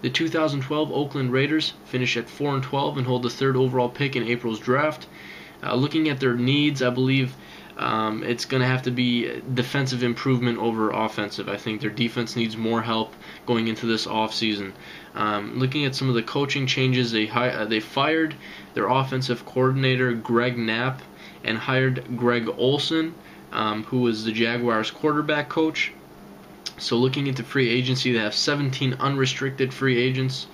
The 2012 Oakland Raiders finish at 4-12 and hold the 3rd overall pick in April's draft. Looking at their needs, I believe it's going to have to be defensive improvement over offensive. I think their defense needs more help going into this offseason. Looking at some of the coaching changes, they fired their offensive coordinator, Greg Knapp, and hired Greg Olson, who was the Jaguars quarterback coach. So looking into free agency, they have 17 unrestricted free agents.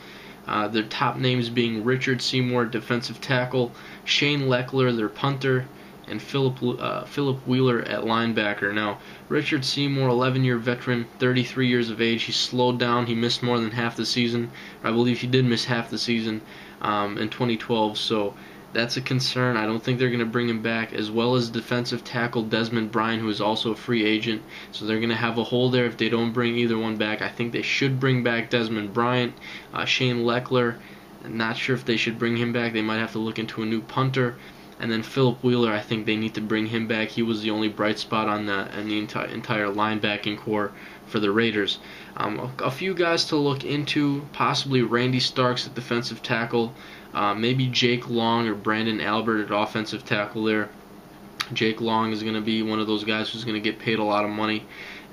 Their top names being Richard Seymour, defensive tackle, Shane Leckler, their punter, and Philip Wheeler at linebacker. Now, Richard Seymour, 11-year veteran, 33 years of age. He slowed down. He missed more than half the season. I believe he did miss half the season in 2012, so that's a concern. I don't think they're going to bring him back, as well as defensive tackle Desmond Bryant, who is also a free agent. So they're going to have a hole there if they don't bring either one back. I think they should bring back Desmond Bryant. Shane Leckler, I'm not sure if they should bring him back. They might have to look into a new punter. And then Philip Wheeler, I think they need to bring him back. He was the only bright spot on the entire linebacking core for the Raiders. A few guys to look into, possibly Randy Starks at defensive tackle, maybe Jake Long or Brandon Albert at offensive tackle there. Jake Long is going to be one of those guys who's going to get paid a lot of money.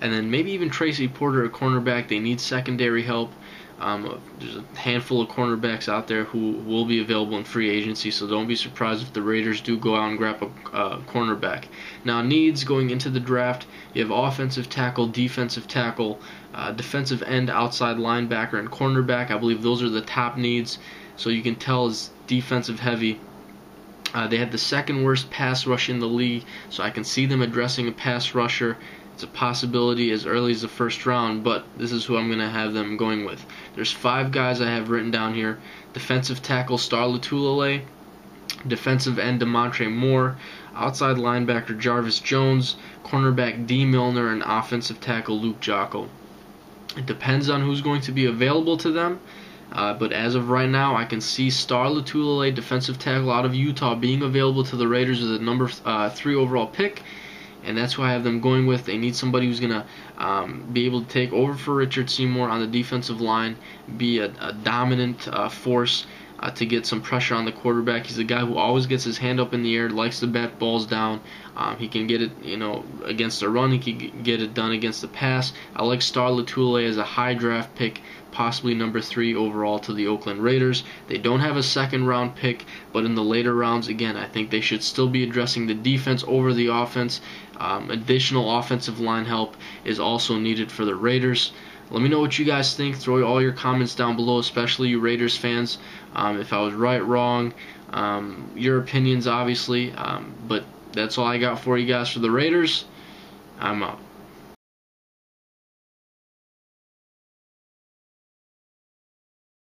And then maybe even Tracy Porter at cornerback. They need secondary help. There's a handful of cornerbacks out there who will be available in free agency, so don't be surprised if the Raiders do go out and grab a cornerback. Now, needs going into the draft, you have offensive tackle, defensive tackle, defensive end, outside linebacker, and cornerback. I believe those are the top needs, so you can tell it's defensive heavy. They had the 2nd worst pass rush in the league, so I can see them addressing a pass rusher. It's a possibility as early as the 1st round, but this is who I'm going to have them going with. There's 5 guys I have written down here. Defensive tackle Star Lotulelei, defensive end DeMontre Moore, outside linebacker Jarvis Jones, cornerback D. Milner, and offensive tackle Luke Jocko. It depends on who's going to be available to them, but as of right now, I can see Star Lotulelei, defensive tackle out of Utah, being available to the Raiders as the number 3 overall pick. And that's who I have them going with. They need somebody who's going to be able to take over for Richard Seymour on the defensive line, be a dominant force to get some pressure on the quarterback. He's a guy who always gets his hand up in the air, likes to bat balls down. He can get it, against the run. He can get it done against the pass. I like Star Lotulelei as a high draft pick, possibly number 3 overall to the Oakland Raiders. They don't have a 2nd round pick, but in the later rounds, again, I think they should still be addressing the defense over the offense. Additional offensive line help is also needed for the Raiders. Let me know what you guys think. Throw all your comments down below, especially you Raiders fans. If I was right, wrong, your opinions, obviously. But that's all I got for you guys for the Raiders. I'm out.